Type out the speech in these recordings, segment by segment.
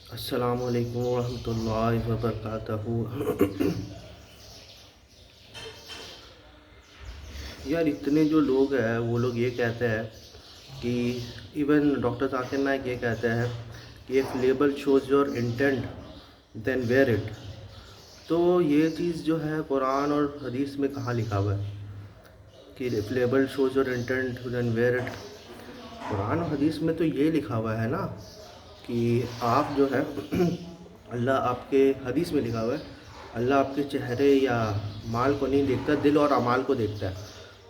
السلام علیکم ورحمۃ اللہ وبرکاتہ۔ یار اتنے جو لوگ ہیں وہ لوگ یہ کہتے ہیں کہ ایون ڈاکٹر ذاکر نائک یہ کہتے ہیں کہ if label shows your intent then wear it. تو یہ چیز جو ہے قرآن اور حدیث میں کہاں لکھا ہوا ہے کہ if label shows your intent then wear it? قرآن اور حدیث میں تو یہ لکھا ہوا ہے نا کہ آپ جو ہے اللہ آپ کے حدیث میں لکھا ہوا ہے اللہ آپ کے چہرے یا مال کو نہیں دیکھتا، دل اور اعمال کو دیکھتا ہے۔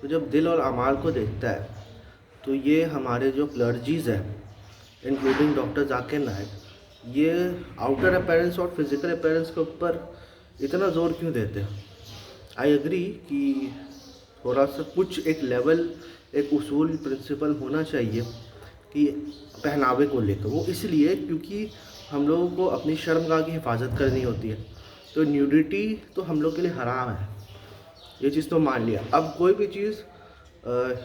تو جب دل اور اعمال کو دیکھتا ہے تو یہ ہمارے جو کلرجیز ہیں انکلوڈنگ ڈاکٹر ذاکر نائک، یہ آؤٹر اپیرنس اور فزیکل اپیرنس کے اوپر اتنا زور کیوں دیتے ہیں؟ آئی ایگری کہ تھوڑا سا کچھ ایک لیول، ایک اصول پرنسپل ہونا چاہیے کہ پہناوے کو لے کر، وہ اس لیے کیونکہ ہم لوگوں کو اپنی شرمگاہ کی حفاظت کرنی ہوتی ہے۔ تو نیوڈیٹی تو ہم لوگ کے لیے حرام ہے، یہ چیز تو مان لیا۔ اب کوئی بھی چیز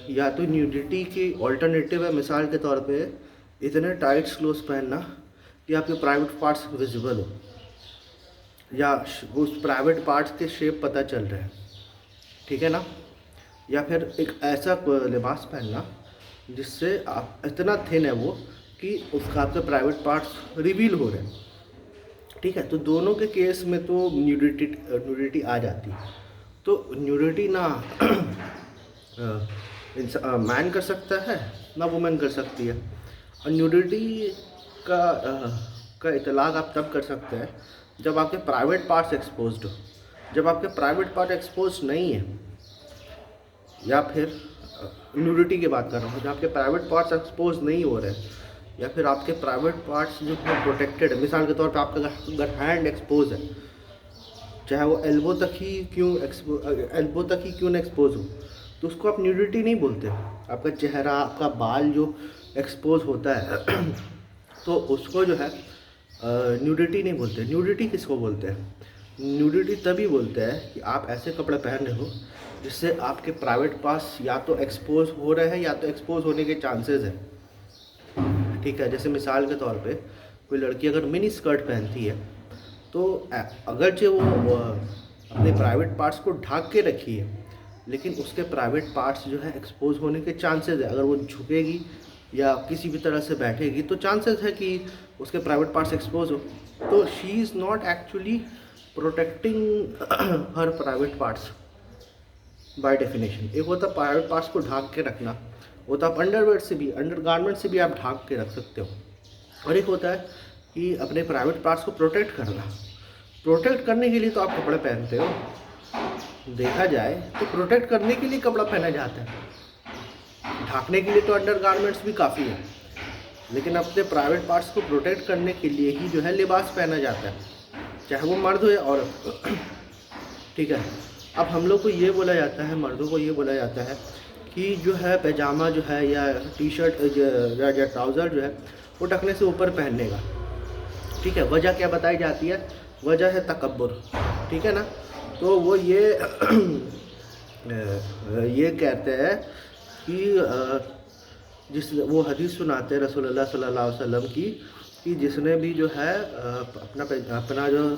یا تو نیوڈیٹی کی آلٹرنیٹیو ہے، مثال کے طور پہ اتنے ٹائٹس کلوز پہننا کہ آپ کے پرائیویٹ پارٹس ویزیبل ہو یا اس پرائیویٹ پارٹس کے شیپ پتہ چل رہے ہیں، ٹھیک ہے نا؟ یا پھر ایک ایسا لباس پہننا جس سے آپ اتنا تھن ہے وہ کہ اس کا آپ کے پرائیویٹ پارٹس ریویل ہو رہے ہیں، ٹھیک ہے؟ تو دونوں کے کیس میں تو نیوڈیٹی آ جاتی ہے۔ تو نیوڈیٹی نہ مین کر سکتا ہے نہ وومن کر سکتی ہے، اور نیوڈیٹی کا اطلاق آپ تب کر سکتے ہیں جب آپ کے پرائیویٹ پارٹس ایکسپوزڈ ہو۔ جب آپ کے پرائیویٹ پارٹ ایکسپوز نہیں ہیں، یا پھر نیوڈیٹی کی بات کر رہا ہوں، جب آپ کے پرائیویٹ پارٹس ایکسپوز نہیں ہو رہے یا پھر آپ کے پرائیویٹ پارٹس جو ہے پروٹیکٹڈ ہے، مثال کے طور پہ آپ کا اگر ہینڈ ایکسپوز ہے، چاہے وہ ایلبو تک ہی کیوں نہ ایکسپوز ہو، تو اس کو آپ نیوڈیٹی نہیں بولتے۔ آپ کا چہرہ، آپ کا بال جو ایکسپوز ہوتا ہے تو اس کو جو ہے نیوڈیٹی نہیں بولتے۔ نیوڈیٹی کس کو بولتے ہیں؟ نیوڈیٹی تبھی بولتے ہیں کہ آپ ایسے کپڑے پہن رہے ہو جس سے آپ کے پرائیویٹ پارٹس یا تو ایکسپوز ہو رہے ہیں یا تو ایکسپوز ہونے کے چانسز ہیں، ٹھیک ہے؟ جیسے مثال کے طور پہ کوئی لڑکی اگر منی اسکرٹ پہنتی ہے تو اگرچہ وہ اپنے پرائیویٹ پارٹس کو ڈھانک کے رکھی ہے، لیکن اس کے پرائیویٹ پارٹس جو ہے ایکسپوز ہونے کے چانسز ہے۔ اگر وہ جھکے گی یا کسی بھی طرح سے بیٹھے گی تو چانسز ہے کہ اس کے پرائیویٹ پارٹس ایکسپوز ہو۔ تو she is not actually protecting her private parts by definition. ایک ہوتا ہے پرائیویٹ پارٹس کو ڈھانک کے رکھنا، ہوتا ہے انڈر ویئر سے بھی، انڈر گارمنٹ سے بھی آپ ڈھانک کے رکھ سکتے ہو، اور ایک ہوتا ہے کہ اپنے پرائیویٹ پارٹس کو پروٹیکٹ کرنا۔ پروٹیکٹ کرنے کے لیے تو آپ کپڑے پہنتے ہو، دیکھا جائے تو پروٹیکٹ کرنے کے لیے کپڑا پہنا جاتا ہے، ڈھانکنے کے لیے تو انڈر گارمنٹس بھی کافی ہے، لیکن اپنے پرائیویٹ پارٹس کو پروٹیکٹ کرنے کے لیے ہی جو ہے لباس پہنا جاتا ہے، چاہے وہ مرد ہو یا عورت، ٹھیک ہے؟ اب ہم لوگ کو یہ بولا جاتا ہے، مردوں کو یہ بولا جاتا ہے کہ جو ہے پیجامہ جو ہے یا ٹی شرٹ یا ٹراؤزر جو ہے وہ ٹکنے سے اوپر پہننے کا، ٹھیک ہے؟ وجہ کیا بتائی جاتی ہے؟ وجہ ہے تکبر، ٹھیک ہے نا؟ تو وہ یہ کہتے ہیں کہ وہ حدیث سناتے ہیں رسول اللہ صلی اللہ علیہ وسلم کی کہ جس نے بھی جو ہے اپنا جو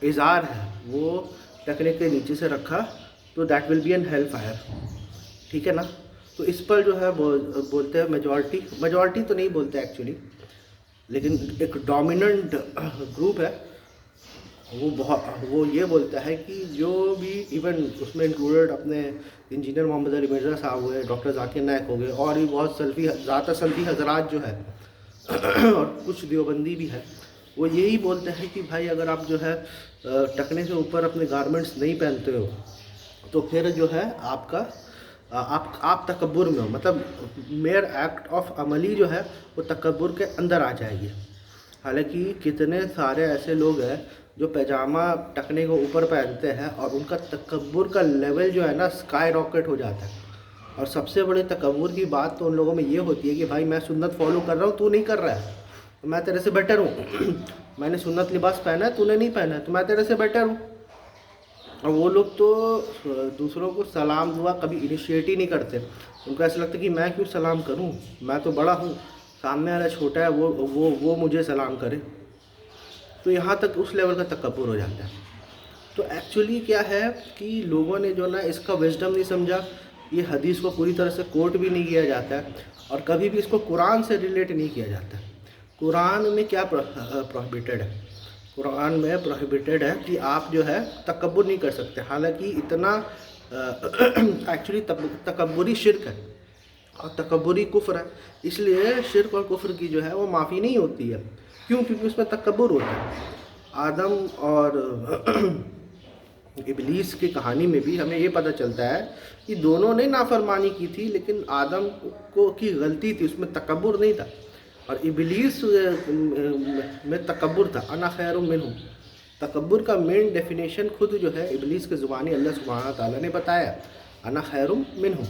ازار ہے وہ ٹکنے کے نیچے سے رکھا تو that will be in hellfire, ٹھیک ہے نا؟ تو اس پر جو ہے بولتے ہیں میجورٹی تو نہیں بولتے ایکچولی، لیکن ایک ڈومیننٹ گروپ ہے، وہ یہ بولتا ہے کہ جو بھی ایون اس میں انکلوڈیڈ اپنے انجینئر محمد علی مرزا صاحب ہوئے، ڈاکٹر ذاکر نائک ہو گئے، اور بھی بہت ذات سلفی حضرات جو ہے اور کچھ دیوبندی بھی ہے، وہ یہی بولتے ہیں کہ بھائی اگر آپ جو ہے ٹکنے سے اوپر اپنے گارمنٹس نہیں پہنتے ہو تو پھر جو ہے آپ تکبر میں ہو، مطلب میئر ایکٹ آف عملی جو ہے وہ تکبر کے اندر آ جائے گی۔ حالانکہ کتنے سارے ایسے لوگ ہیں جو پیجامہ ٹکنے کو اوپر پہنتے ہیں اور ان کا تکبر کا لیول جو ہے نا اسکائی راکٹ ہو جاتا ہے، اور سب سے بڑے تکبر کی بات تو ان لوگوں میں یہ ہوتی ہے کہ بھائی میں سنت فالو کر رہا ہوں، تو نہیں کر رہا ہے، تو میں تیرے سے بیٹر ہوں، میں نے سنت لباس پہنا ہے، تو نے نہیں پہنا ہے، تو میں تیرے سے بیٹر ہوں۔ اور وہ لوگ تو دوسروں کو سلام دعا کبھی انیشیٹ ہی نہیں کرتے، ان کو ایسا لگتا ہے کہ میں کیوں سلام کروں، میں تو بڑا ہوں، سامنے والا چھوٹا ہے وہ مجھے سلام کرے۔ تو یہاں تک اس لیول کا تکبر ہو جاتا ہے. تو ایکچولی کیا ہے کہ لوگوں نے جو نا اس کا وزڈم نہیں سمجھا. یہ حدیث کو پوری طرح سے کوٹ بھی نہیں کیا جاتا ہے اور کبھی بھی اس کو قرآن سے ریلیٹ نہیں کیا جاتا ہے. قرآن میں کیا پروہیبٹڈ ہے؟ قرآن میں پروہیبٹڈ ہے کہ آپ جو ہے تکبر نہیں کر سکتے. حالانکہ اتنا ایکچولی تکبری شرک ہے اور تکبری کفر ہے. اس لیے شرک اور کفر کی جو ہے وہ معافی نہیں ہوتی ہے. کیوں؟ کیونکہ اس میں تکبر ہوتا ہے. آدم اور ابلیس کی کہانی میں بھی ہمیں یہ پتہ چلتا ہے کہ دونوں نے نافرمانی کی تھی، لیکن آدم کی غلطی تھی، اس میں تکبر نہیں تھا. اور ابلیس میں تکبر تھا. انا خیر منہ. تکبر کا مین ڈیفینیشن خود جو ہے ابلیس کے زبانی اللہ سبحانہ تعالیٰ نے بتایا، انا خیر منہ،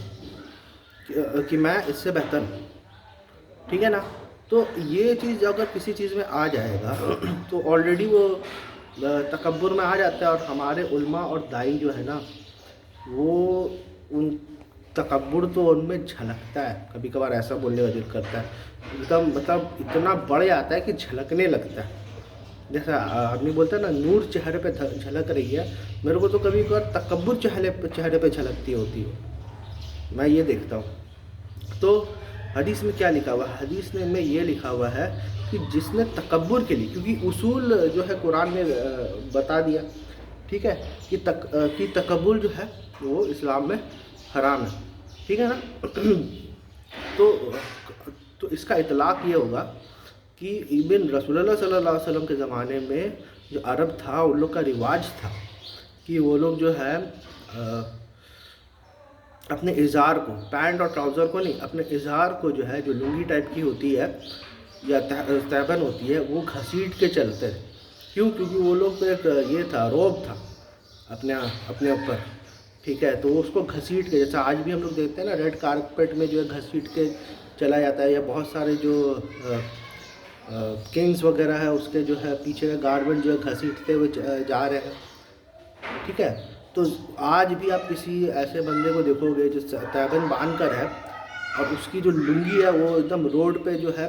کہ میں اس سے بہتر ہوں. ٹھیک ہے نا؟ تو یہ چیز اگر کسی چیز میں آ جائے گا تو آلریڈی وہ تکبر میں آ جاتا ہے. اور ہمارے علماء اور دائی جو ہے نا وہ ان تکبر تو ان میں جھلکتا ہے. کبھی کبھار ایسا بولنے کا دل کرتا ہے ایک دم مطلب اتنا بڑھ جاتا ہے کہ جھلکنے لگتا ہے. جیسا آدمی بولتا ہے نا نور چہرے پہ جھلک رہی ہے، میرے کو تو کبھی کبھار تکبر چہرے پہ جھلکتی ہوتی ہو. میں یہ دیکھتا ہوں. تو حدیث میں کیا لکھا ہوا ہے؟ حدیث میں یہ لکھا ہوا ہے کہ جس نے تکبر کے لیے، کیونکہ اصول جو ہے قرآن نے بتا دیا، ٹھیک ہے، کہ تکبر جو ہے وہ اسلام میں حرام ہے. ٹھیک ہے نا؟ تو اس کا اطلاق یہ ہوگا کہ ایون رسول اللہ صلی اللہ علیہ وسلم کے زمانے میں جو عرب تھا ان لوگ کا رواج تھا کہ وہ لوگ جو ہے اپنے ازار کو، پینٹ اور ٹراؤزر کو نہیں، اپنے ازار کو جو ہے جو لنگی ٹائپ کی ہوتی ہے یا تیبن ہوتی ہے وہ گھسیٹ کے چلتے تھے. کیوں؟ کیونکہ وہ لوگ پہ ایک یہ تھا، روب تھا اپنے اوپر. ٹھیک ہے، تو اس کو گھسیٹ کے، جیسا آج بھی ہم لوگ دیکھتے ہیں نا ریڈ کارپیٹ میں جو ہے گھسیٹ کے چلا جاتا ہے، یا بہت سارے جو کنگز وغیرہ ہے اس کے جو ہے پیچھے کا گارمنٹ جو ہے گھسیٹتے ہوئے جا رہے ہیں. ٹھیک ہے، تو آج بھی آپ کسی ایسے بندے کو دیکھو گے جو تیبن باندھ کر ہے اور اس کی جو لنگی ہے وہ ایک دم روڈ پہ جو ہے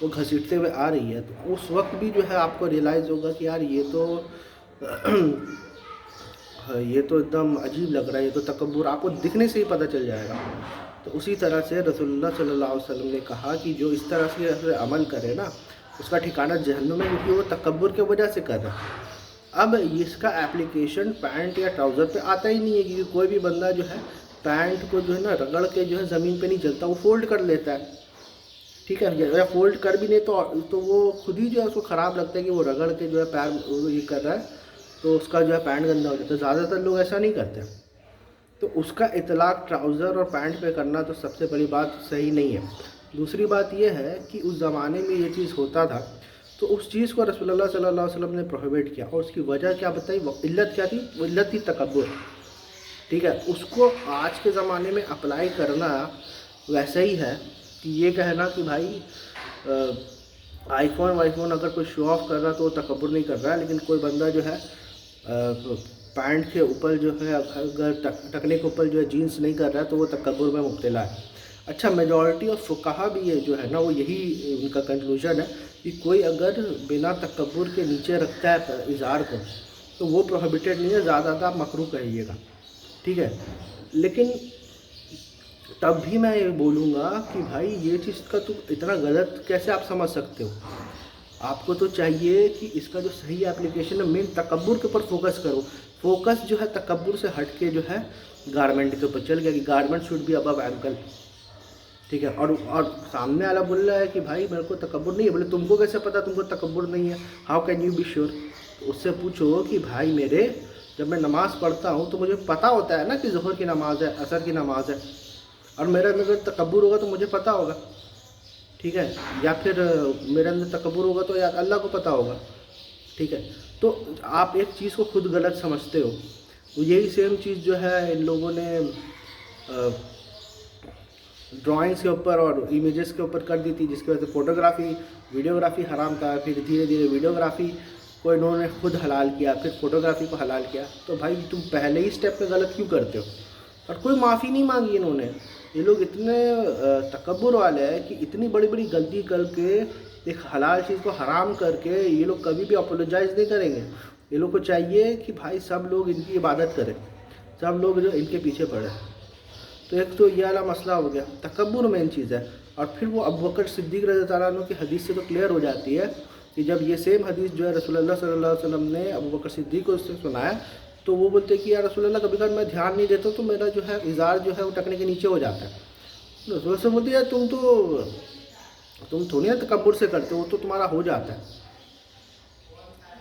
وہ گھسیٹتے ہوئے آ رہی ہے، تو اس وقت بھی جو ہے آپ کو ریئلائز ہوگا کہ یار یہ تو ایک دم عجیب لگ رہا ہے، یہ تو تکبر، آپ کو دکھنے سے ہی پتہ چل جائے گا. تو اسی طرح سے رسول اللہ صلی اللہ علیہ وسلم نے کہا کہ جو اس طرح سے عمل کرے نا اس کا ٹھکانہ جہنم ہے، کیونکہ وہ تکبر کی وجہ سے کر رہا ہے. اب اس کا اپلیکیشن پینٹ یا ٹراؤزر پہ آتا ہی نہیں ہے، کیونکہ کوئی بھی بندہ جو ہے پینٹ کو جو ہے نا رگڑ کے جو ہے زمین پہ نہیں چلتا، وہ فولڈ کر لیتا ہے. ٹھیک ہے، یا فولڈ کر بھی نہیں تو وہ خود ہی جو ہے اس کو خراب لگتا ہے کہ وہ رگڑ کے جو ہے پیر یہ کر رہا ہے تو اس کا جو ہے پینٹ گندا ہو جاتا ہے. زیادہ تر لوگ ایسا نہیں کرتے. تو اس کا اطلاق ٹراؤزر اور پینٹ پہ کرنا تو سب سے بڑی بات صحیح نہیں ہے. دوسری بات یہ ہے کہ اس زمانے میں یہ چیز ہوتا تھا تو اس چیز کو رسول اللہ صلی اللہ علیہ وسلم نے پروہیبٹ کیا، اور اس کی وجہ کیا بتائی؟ وہ علت کیا تھی؟ وہ علت تھی تکبر. ٹھیک ہے، اس کو آج کے زمانے میں اپلائی کرنا ویسا ہی ہے کہ یہ کہنا کہ بھائی آئی فون اگر کوئی شو آف کر رہا تو وہ تکبر نہیں کر رہا ہے، لیکن کوئی بندہ جو ہے پینٹ کے اوپر جو ہے اگر ٹکنے کے اوپر جو ہے جینس نہیں کر رہا ہے تو وہ تکبر میں مبتلا ہے. اچھا، میجورٹی آف فقہا بھی یہ جو ہے نا وہ یہی ان کا کنکلوژن ہے کہ کوئی اگر بنا تکبر کے نیچے رکھتا ہے ازار کو تو وہ پروہیبٹڈ نہیں ہے، زیادہ آپ مکروہ کہیے گا. ٹھیک ہے، لیکن تب بھی میں یہ بولوں گا کہ بھائی یہ چیز کا تو اتنا غلط کیسے آپ سمجھ سکتے ہو؟ آپ کو تو چاہیے کہ اس کا جو صحیح اپلیکیشن ہے مین تکبر کے اوپر فوکس کرو. فوکس جو ہے تکبر سے ہٹ کے جو ہے گارمنٹ کے اوپر چل گیا کہ گارمنٹ شوڈ بی ابو اینکل. ٹھیک ہے، اور سامنے والا بول رہا ہے کہ بھائی میرے کو تکبر نہیں ہے. بولے تم کو کیسے پتا تم کو تکبر نہیں ہے؟ How can you be sure? تو اس سے پوچھو کہ بھائی میرے جب میں نماز پڑھتا ہوں تو مجھے پتہ ہوتا ہے نا کہ ظہر کی نماز ہے، عصر کی نماز ہے، اور میرے اندر تکبر ہوگا تو مجھے پتہ ہوگا. ٹھیک ہے، یا پھر میرے اندر تکبر ہوگا تو یا اللہ کو پتہ ہوگا. ٹھیک ہے، تو آپ ایک چیز کو خود غلط سمجھتے ہو. یہی سیم چیز جو ہے ان لوگوں نے ڈرائنگس کے اوپر اور امیجز کے اوپر کر دی تھی، جس کی وجہ سے فوٹوگرافی ویڈیوگرافی حرام تھا. پھر دھیرے دھیرے ویڈیوگرافی کو انہوں نے خود حلال کیا، پھر فوٹوگرافی کو حلال کیا. تو بھائی تم پہلے ہی سٹیپ پہ غلط کیوں کرتے ہو؟ اور کوئی معافی نہیں مانگی انہوں نے. یہ لوگ اتنے تکبر والے ہیں کہ اتنی بڑی بڑی غلطی کر کے ایک حلال چیز کو حرام کر کے یہ لوگ کبھی بھی اپولوجائز نہیں کریں گے. یہ لوگ کو چاہیے کہ بھائی سب لوگ ان کی عبادت کریں, سب لوگ جو ان کے پیچھے پڑے. تو ایک تو یہ والا مسئلہ ہو گیا, تکبر مین چیز ہے. اور پھر وہ ابوبکر صدیق رضی اللہ عنہ کی حدیث سے تو کلیئر ہو جاتی ہے کہ جب یہ سیم حدیث جو ہے رسول اللہ صلی اللہ علیہ وسلم نے ابوبکر صدیق کو اس سے سنایا تو وہ بولتے کہ یا رسول اللہ کبھی کبھی میں دھیان نہیں دیتا تو میرا جو ہے ازار جو ہے وہ ٹکنے کے نیچے ہو جاتا ہے. رسول اللہ سے بولتے یار تم تھوڑی نا تکبر سے کرتے ہو, تو تمہارا ہو جاتا ہے.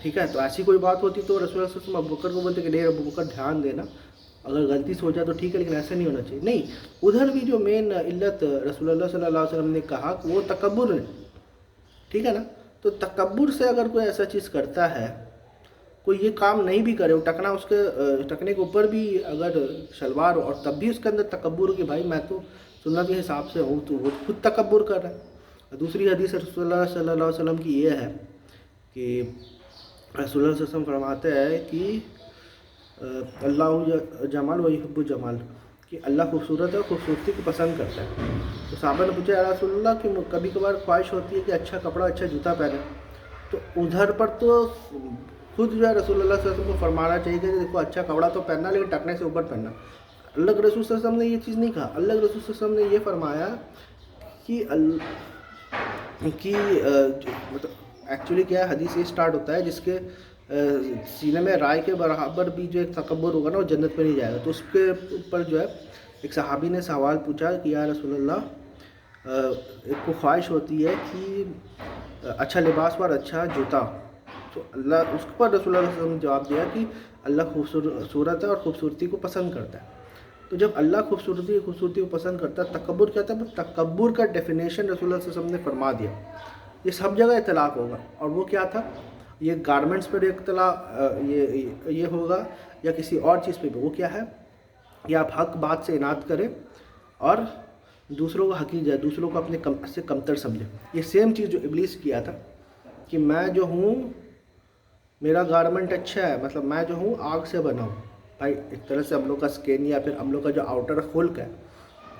ٹھیک ہے, تو ایسی کوئی بات ہوتی تو رسول اللہ صلی اللہ علیہ وسلم ابوبکر کو بولتے کہ نہیں ابوبکر دھیان دینا, اگر غلطی سے ہو جائے تو ٹھیک ہے لیکن ایسا نہیں ہونا چاہیے. نہیں, ادھر بھی جو مین علت رسول اللہ صلی اللہ علیہ وسلم نے کہا کہ وہ تکبر ہے. ٹھیک ہے نا, تو تکبر سے اگر کوئی ایسا چیز کرتا ہے, کوئی یہ کام نہیں بھی کرے, وہ ٹکنا اس کے ٹکنے کے اوپر بھی اگر شلوار ہو اور تب بھی اس کے اندر تکبر ہو کہ بھائی میں تو سنت کے حساب سے ہوں, تو وہ خود تکبر کر رہا ہے. دوسری حدیث رسول اللہ صلی اللہ علیہ وسلم کی یہ ہے کہ رسول اللہ صلی اللہ علیہ وسلم فرماتے ہیں کہ اللہ جمال و یحب جمال, کہ اللہ خوبصورت ہے اور خوبصورتی کو پسند کرتا ہے. تو صحابہ نے پوچھا یا رسول اللہ کہ کبھی کبھار خواہش ہوتی ہے کہ اچھا کپڑا اچھا جوتا پہنے, تو ادھر پر تو خود جو ہے رسول اللہ صلی اللہ علیہ وسلم کو فرمانا چاہیے کہ دیکھو اچھا کپڑا تو پہننا لیکن ٹکنے سے اوپر پہننا. اللہ کے رسول صلی اللہ علیہ وسلم نے یہ چیز نہیں کہا. اللہ کے رسول صلی اللہ علیہ وسلم نے یہ فرمایا کہ مطلب ایکچولی کیا ہے, حدیث یہ سٹارٹ ہوتا ہے جس کے سینے میں رائے کے برابر بھی جو ایک تکبر ہوگا نا وہ جنت میں نہیں جائے گا. تو اس کے اوپر جو ہے ایک صحابی نے سوال پوچھا کہ یا رسول اللہ ایک کو خواہش ہوتی ہے کہ اچھا لباس پر اچھا جوتا, تو اللہ اس پر رسول اللہ صلی اللہ علیہ وسلم نے جواب دیا کہ اللہ خوبصورت ہے اور خوبصورتی کو پسند کرتا ہے. تو جب اللہ خوبصورتی کو پسند کرتا ہے, تکبر کیا تھا, تکبر کا ڈیفینیشن رسول اللہ صلی اللہ علیہ وسلم نے فرما دیا. یہ سب جگہ اطلاق ہوگا, اور وہ کیا تھا, یہ گارمنٹس پر اطلاق یہ ہوگا یا کسی اور چیز پہ بھی. وہ کیا ہے, یہ آپ حق بات سے اناد کریں اور دوسروں کو حقیر جائے, دوسروں کو اپنے سے کمتر سمجھیں. یہ سیم چیز جو ابلیس کیا تھا کہ میں جو ہوں میرا گارمنٹ اچھا ہے, مطلب میں جو ہوں آگ سے بنا ہوں. بھائی ایک طرح سے ہم لوگ کا اسکن یا پھر ہم لوگ کا جو آؤٹر خلق ہے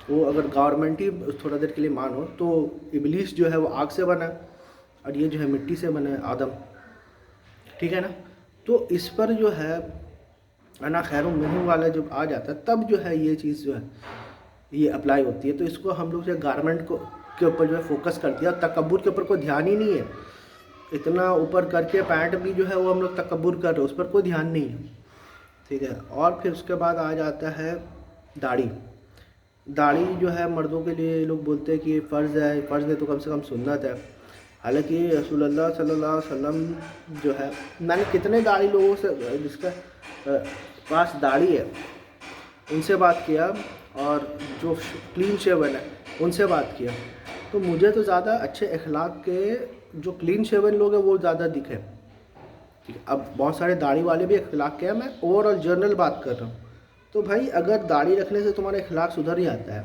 وہ اگر گورنمنٹ ہی تھوڑا دیر کے لیے مانو تو ابلیس جو ہے وہ آگ سے بنا اور یہ جو ہے مٹی سے بنا ہے آدم. ٹھیک ہے نا, تو اس پر جو ہے انا خیر منہ والا جب آ جاتا ہے تب جو ہے یہ چیز جو ہے یہ اپلائی ہوتی ہے. تو اس کو ہم لوگ جو ہے گارمنٹ کو کے اوپر جو ہے فوکس کر دیا, اور تکبر کے اوپر کوئی دھیان ہی نہیں ہے. اتنا اوپر کر کے پینٹ بھی جو ہے وہ ہم لوگ تکبر کر رہے ہیں, اس پر کوئی دھیان نہیں ہے. ٹھیک ہے, اور پھر اس کے بعد آ جاتا ہے داڑھی. داڑھی جو ہے مردوں کے لیے لوگ بولتے ہیں کہ یہ فرض ہے, فرض نہیں تو کم سے کم سنت ہے. حالانکہ رسول اللہ صلی اللہ علیہ وسلم جو ہے, میں نے کتنے داڑھی لوگوں سے جس کا پاس داڑھی ہے ان سے بات کیا, اور جو کلین شیون ہے ان سے بات کیا, تو مجھے تو زیادہ اچھے اخلاق کے جو کلین شیون لوگ ہیں وہ زیادہ دکھے. اب بہت سارے داڑھی والے بھی اخلاق کے ہیں, میں اوور آل جنرل بات کر رہا ہوں. تو بھائی اگر داڑھی رکھنے سے تمہارا اخلاق سدھر ہی آتا ہے,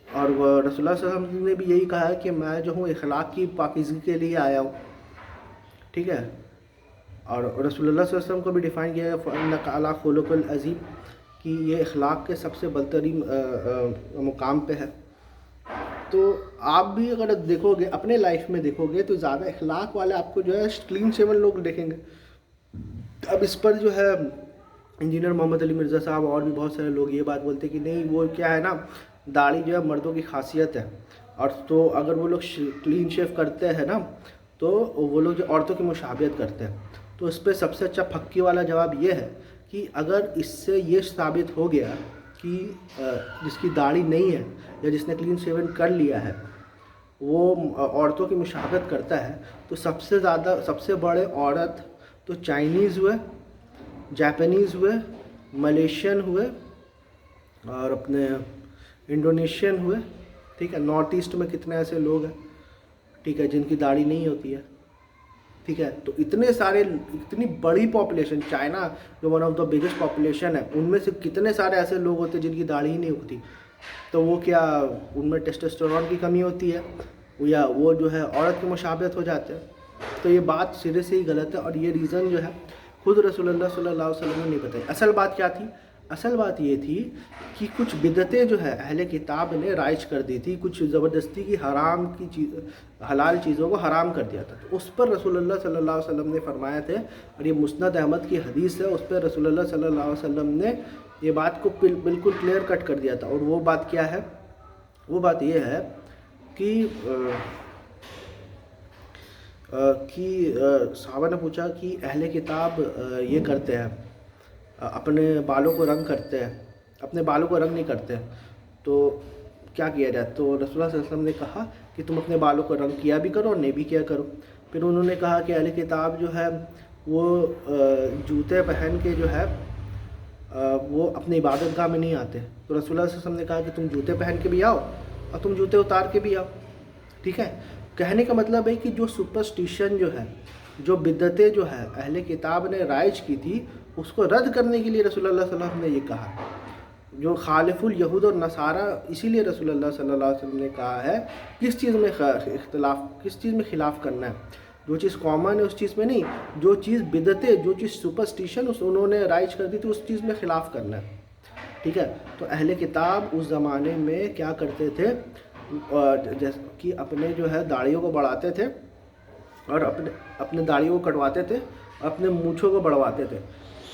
اور رسول اللہ صلی اللہ علیہ وسلم نے بھی یہی کہا ہے کہ میں جو ہوں اخلاق کی پاکیزگی کے لیے آیا ہوں. ٹھیک ہے, اور رسول اللہ صلی اللہ علیہ وسلم کو بھی ڈیفائن کیا ہے فَإِنَّكَ عَلَىٰ خُلُقٍ الْعَظِيمٍ, کہ یہ اخلاق کے سب سے بلترین مقام پہ ہے. تو آپ بھی اگر دیکھو گے اپنے لائف میں دیکھو گے تو زیادہ اخلاق والے آپ کو جو ہے کلین شیون لوگ دیکھیں گے. اب اس پر جو ہے انجینئر محمد علی مرزا صاحب اور بھی بہت سارے لوگ یہ بات بولتے ہیں کہ نہیں وہ کیا ہے نا, داڑھی جو ہے مردوں کی خاصیت ہے, اور تو اگر وہ لوگ کلین شیو کرتے ہیں نا تو وہ لوگ جو عورتوں کی مشابہت کرتے ہیں. تو اس پہ سب سے اچھا پھکی والا جواب یہ ہے کہ اگر اس سے یہ ثابت ہو گیا کہ جس کی داڑھی نہیں ہے یا جس نے کلین شیون کر لیا ہے وہ عورتوں کی مشابہت کرتا ہے, تو سب سے بڑے عورت تو چائنیز ہوئے, جاپنیز ہوئے, ملیشین ہوئے, اور اپنے انڈونیشین ہوئے. ٹھیک ہے, نارتھ ایسٹ میں کتنے ایسے لوگ ہیں, ٹھیک ہے, جن کی داڑھی نہیں ہوتی ہے. ٹھیک ہے, تو اتنی بڑی پاپولیشن, چائنا جو one of the biggest population ہے, ان میں سے کتنے سارے ایسے لوگ ہوتے ہیں جن کی داڑھی ہی نہیں ہوتی. تو وہ کیا ان میں ٹیسٹوسٹیرون کی کمی ہوتی ہے, یا وہ جو ہے عورت کی مشابہت ہو جاتے ہیں. تو یہ بات سرے سے ہی غلط ہے, اور یہ ریزن جو ہے خود رسول اللہ صلی اللہ علیہ وسلم نے نہیں بتائی. اصل بات کیا تھی, اصل بات یہ تھی کہ کچھ بدعتیں جو ہے اہل کتاب نے رائج کر دی تھی، کچھ زبردستی کی حرام کی حلال چیزوں کو حرام کر دیا تھا، تو اس پر رسول اللہ صلی اللہ علیہ وسلم نے فرمایا تھے، اور یہ مسند احمد کی حدیث ہے، اس پہ رسول اللہ صلی اللہ علیہ وسلم نے یہ بات کو بالکل کلیئر کٹ کر دیا تھا. اور وہ بات کیا ہے؟ وہ بات یہ ہے کہ صحابہ نے پوچھا کہ اہل کتاب یہ کرتے ہیں، اپنے بالوں کو رنگ کرتے ہیں، اپنے بالوں کو رنگ نہیں کرتے، تو کیا کیا جائے؟ تو رسول اللہ صلی اللہ علیہ وسلم نے کہا کہ تم اپنے بالوں کو رنگ کیا بھی کرو اور نہیں بھی کیا کرو. پھر انہوں نے کہا کہ اہل کتاب جو ہے وہ جوتے پہن کے جو ہے وہ اپنی عبادت گاہ میں نہیں آتے. تو رسول اللہ صلی اللہ علیہ وسلم نے کہا کہ تم جوتے پہن کے بھی آؤ اور تم جوتے اتار کے بھی آؤ. ٹھیک ہے، کہنے کا مطلب ہے کہ جو سپرسٹیشن جو ہے، جو بدعتیں جو ہے اہل کتاب نے رائج کی تھی، اس کو رد کرنے کے لیے رسول اللہ صلی اللہ علیہ وسلم نے یہ کہا. جو خالف الیہود اور نصارہ، اسی لیے رسول اللہ صلی اللہ علیہ وسلم نے کہا ہے کس چیز میں اختلاف، کس چیز میں خلاف کرنا ہے. جو چیز کامن ہے اس چیز میں نہیں، جو چیز بدعتیں، جو چیز سپرسٹیشن انہوں نے رائج کر دی تھی، اس چیز میں خلاف کرنا ہے. ٹھیک ہے، تو اہل کتاب اس زمانے میں کیا کرتے تھے؟ جیسے کہ اپنے جو ہے داڑھیوں کو بڑھاتے تھے اور اپنے داڑھیوں کو کٹواتے تھے، اپنے مونچھوں کو بڑھواتے تھے.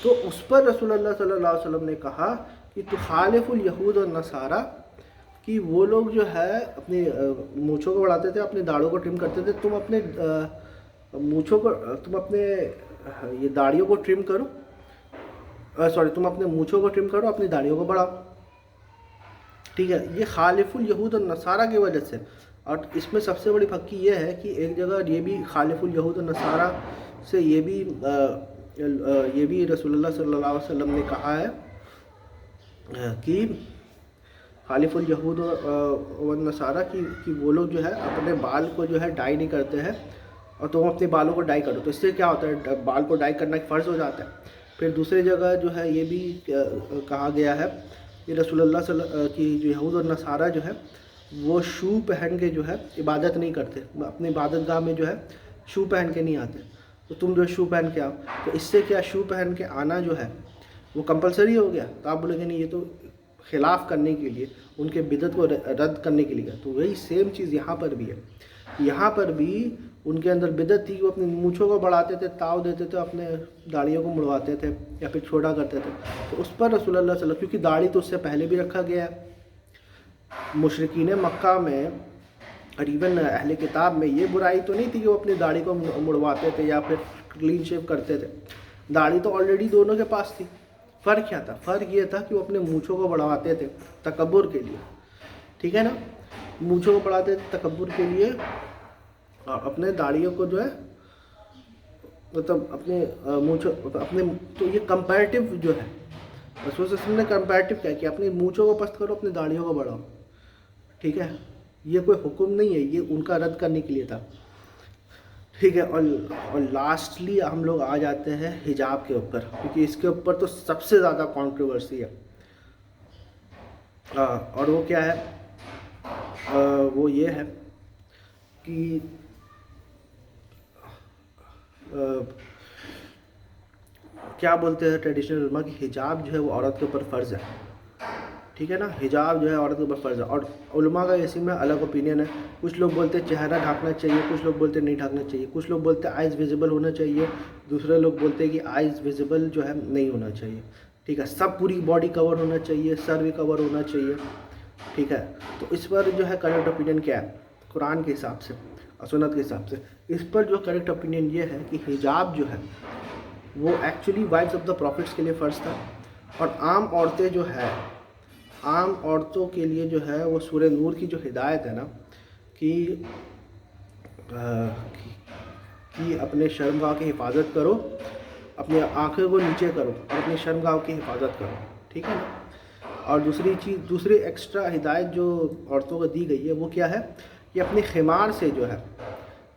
تو اس پر رسول اللہ صلی اللہ علیہ وسلم نے کہا کہ تخالف الیہود والنصارہ، کہ وہ لوگ جو ہے اپنی مونچھوں کو بڑھاتے تھے، اپنی داڑھوں کو ٹرم کرتے تھے، تم اپنے مونچھوں کو، تم اپنے یہ داڑھیوں کو ٹرم کرو، تم اپنے مونچھوں کو ٹرم کرو، اپنی داڑھیوں کو بڑھاؤ. ٹھیک ہے، یہ خالف الیہود والنصارہ کی وجہ سے. اور اس میں سب سے بڑی پھکی یہ ہے کہ ایک جگہ یہ بھی خالف الیہود والنصارہ سے یہ بھی رسول اللہ صلی اللہ علیہ وسلم نے کہا ہے کہ خالف الیہود والنصارہ کہ وہ لوگ جو ہے اپنے بال کو جو ہے ڈائی نہیں کرتے ہیں، اور تم اپنے بالوں کو ڈائی کرو. تو اس سے کیا ہوتا ہے؟ بال کو ڈائی کرنا ایک فرض ہو جاتا ہے. پھر دوسری جگہ جو ہے یہ بھی کہا گیا ہے کہ رسول اللہ کی جو یہود اور نصارہ جو ہے وہ شو پہن کے جو ہے عبادت نہیں کرتے، اپنی عبادت گاہ میں جو ہے شو پہن کے نہیں آتے. تو تم جو شو پہن کے آؤ. تو اس سے کیا شو پہن کے آنا جو ہے وہ کمپلسری ہو گیا؟ تو آپ بولیں گے نہیں، یہ تو خلاف کرنے کے لیے، ان کے بدعت کو رد کرنے کے لیے. تو وہی سیم چیز یہاں پر بھی ہے. یہاں پر بھی ان کے اندر بدعت تھی کہ وہ اپنی مونچھوں کو بڑھاتے تھے، تاؤ دیتے تھے، اپنے داڑھیوں کو مڑواتے تھے یا پھر چھوٹا کرتے تھے. تو اس پر رسول اللہ صلی اللہ علیہ وسلم، کیونکہ داڑھی تو اس سے پہلے بھی رکھا گیا ہے. مشرکین مکہ میں اور ایون اہل کتاب میں یہ برائی تو نہیں تھی کہ وہ اپنی داڑھی کو مڑواتے تھے یا پھر کلین شیو کرتے تھے. داڑھی تو آلریڈی دونوں کے پاس تھی. فرق کیا تھا؟ فرق یہ تھا کہ وہ اپنے مونچھوں کو بڑھواتے تھے تکبر کے لیے. ٹھیک ہے نا، مونچھوں کو بڑھاتے تھے تکبر کے لیے، اور اپنے داڑھیوں کو جو ہے مطلب اپنے مونچھوں اپنے. تو یہ کمپیریٹیو جو ہے، رسول صلی اللہ علیہ وسلم نے کمپیریٹیو کیا کہ اپنی مونچھوں کو پست کرو، اپنی داڑھیوں کو بڑھاؤ. ٹھیک ہے، یہ کوئی حکم نہیں ہے، یہ ان کا رد کرنے کے لیے تھا. ٹھیک ہے، اور لاسٹلی ہم لوگ آ جاتے ہیں حجاب کے اوپر، کیونکہ اس کے اوپر تو سب سے زیادہ کنٹروورسی ہے. اور وہ کیا ہے؟ وہ یہ ہے کہ کیا بولتے ہیں ٹریڈیشنل علماء کہ حجاب جو ہے وہ عورت کے اوپر فرض ہے. ٹھیک ہے نا، حجاب جو ہے عورت کے اوپر فرض ہے. اور علماء کا اسی میں الگ اوپینین ہے. کچھ لوگ بولتے ہیں چہرہ ڈھانکنا چاہیے، کچھ لوگ بولتے ہیں نہیں ڈھانکنا چاہیے، کچھ لوگ بولتے ہیں آئز ویزیبل ہونا چاہیے، دوسرے لوگ بولتے ہیں کہ آئز ویزیبل جو ہے نہیں ہونا چاہیے. ٹھیک ہے، سب پوری باڈی کور ہونا چاہیے، سر بھی کور ہونا چاہیے. ٹھیک ہے، تو اس پر جو ہے کریکٹ اوپینین کیا ہے قرآن کے حساب سے اور سنت کے حساب سے؟ اس پر جو کریکٹ اوپینین یہ ہے کہ حجاب جو ہے وہ actually wives of the prophets کے لیے فرض تھا. اور عام عورتیں جو ہے، عام عورتوں کے لیے جو ہے وہ سورہ نور کی جو ہدایت ہے نا کہ اپنے شرمگاہ کی حفاظت کرو، اپنی آنکھوں کو نیچے کرو اور اپنی شرمگاہ کی حفاظت کرو. ٹھیک ہے نا. اور دوسری ایکسٹرا ہدایت جو عورتوں کو دی گئی ہے وہ کیا ہے کہ اپنے خمار سے جو ہے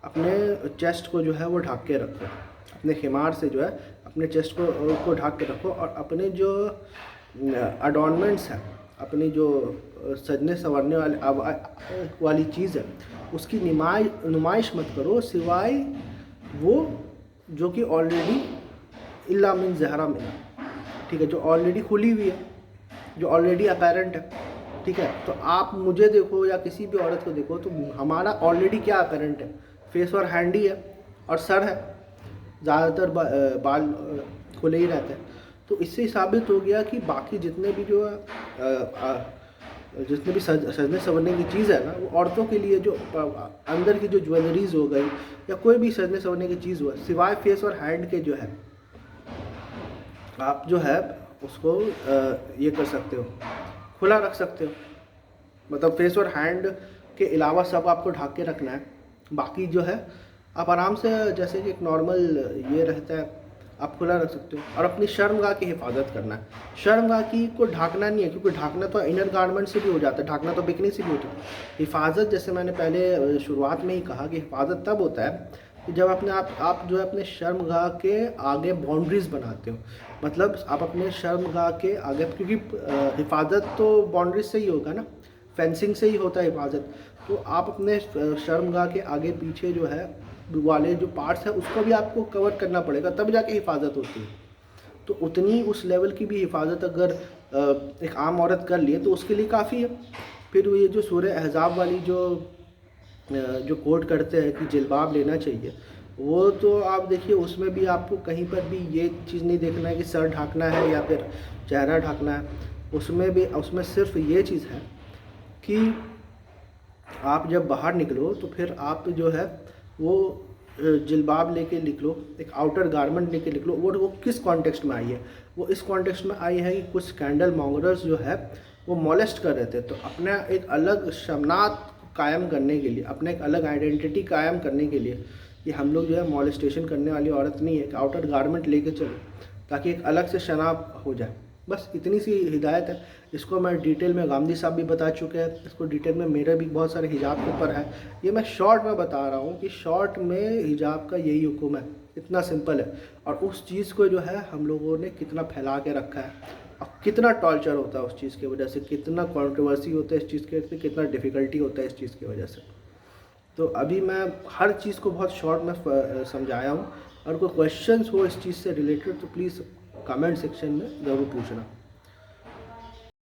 اپنے چیسٹ کو جو ہے وہ ڈھک کے رکھو. اپنے خمار سے جو ہے اپنے چیسٹ کو ڈھک کے رکھو، اور اپنے جو اڈورنمنٹس ہیں، اپنی جو سجنے سنورنے والی چیز ہے اس کی نمائش مت کرو، سوائے وہ جو کہ آلریڈی الا من ظہر منہا، ٹھیک ہے, جو آلریڈی کھلی ہوئی ہے, جو آلریڈی اپیرنٹ ہے, ٹھیک ہے. تو آپ مجھے دیکھو یا کسی بھی عورت کو دیکھو تو ہمارا آلریڈی کیا اپیرنٹ ہے, فیس اور ہینڈ ہی ہے اور سر ہے, زیادہ تر بال کھلے ہی رہتے ہیں. تو اس سے ثابت ہو گیا کہ باقی جتنے بھی جو جتنے بھی سجنے سنورنے کی چیز ہے نا, وہ عورتوں کے لیے جو اندر کی جو جویلریز ہو گئی یا کوئی بھی سجنے سنورنے کی چیز ہوا, سوائے فیس اور ہینڈ کے جو ہے, آپ جو ہے اس کو یہ کر سکتے ہو, کھلا رکھ سکتے ہو. مطلب فیس اور ہینڈ کے علاوہ سب آپ کو ڈھک کے رکھنا ہے, باقی جو ہے آپ آرام سے جیسے کہ ایک نارمل یہ رہتا ہے آپ کھلا رکھ سکتے ہو. اور اپنی شرمگاہ کی حفاظت کرنا ہے. شرمگاہ کی کو ڈھانکنا نہیں ہے, کیونکہ ڈھانکنا تو انر گارمنٹ سے بھی ہو جاتا ہے, ڈھانکنا تو بکنی سے بھی ہوتا ہے. حفاظت جیسے میں نے پہلے شروعات میں ہی کہا کہ حفاظت تب ہوتا ہے کہ جب اپنے آپ جو ہے اپنے شرمگاہ کے آگے باؤنڈریز بناتے ہو. مطلب آپ اپنے شرمگاہ کے آگے, کیونکہ حفاظت تو باؤنڈریز سے ہی ہوگا نا, فینسنگ سے ہی ہوتا ہے حفاظت. تو آپ اپنے شرمگاہ کے آگے پیچھے جو ہے والے جو پارٹس ہیں اس کو بھی آپ کو کور کرنا پڑے گا, تب جا کے حفاظت ہوتی ہے. تو اتنی اس لیول کی بھی حفاظت اگر ایک عام عورت کر لیے تو اس کے لیے کافی ہے. پھر یہ جو سورہ احزاب والی جو کوٹ کرتے ہیں کہ جلباب لینا چاہیے, وہ تو آپ دیکھیے اس میں بھی آپ کو کہیں پر بھی یہ چیز نہیں دیکھنا ہے کہ سر ڈھانکنا ہے یا پھر چہرہ ڈھانکنا ہے. اس میں صرف یہ چیز ہے کہ آپ جب باہر نکلو تو پھر آپ جو ہے وہ جلباب لے کے نکلو, ایک آؤٹر گارمنٹ لے کے نکلو. وہ کس کانٹیکسٹ میں آئی ہے, وہ اس کانٹیکسٹ میں آئی ہے کہ کچھ اسکینڈل مانگرز جو ہے وہ مولسٹ کر رہے تھے, تو اپنا ایک الگ شناخت قائم کرنے کے لیے, اپنے ایک الگ آئیڈینٹی قائم کرنے کے لیے کہ ہم لوگ جو ہے مولسٹیشن کرنے والی عورت نہیں ہے, کہ آؤٹر گارمنٹ لے کے چلو تاکہ ایک الگ سے شناخت ہو جائے. بس اتنی سی ہدایت ہے. اس کو میں ڈیٹیل میں گاندھی صاحب بھی بتا چکے ہیں, اس کو ڈیٹیل میں میرے بھی بہت سارے حجاب کے اوپر ہے. یہ میں شارٹ میں بتا رہا ہوں کہ شارٹ میں حجاب کا یہی حکم ہے, اتنا سمپل ہے. اور اس چیز کو جو ہے ہم لوگوں نے کتنا پھیلا کے رکھا ہے, اور کتنا ٹارچر ہوتا ہے اس چیز کی وجہ سے, کتنا کنٹروورسی ہوتا ہے اس چیز کے, کتنا ڈیفیکلٹی ہوتا ہے اس چیز کی وجہ سے. تو ابھی میں ہر چیز کو بہت شارٹ میں سمجھایا ہوں. اور کوئی کویشچنس ہو اس چیز سے ریلیٹڈ تو پلیز کمنٹ سیکشن میں ضرور پوچھنا.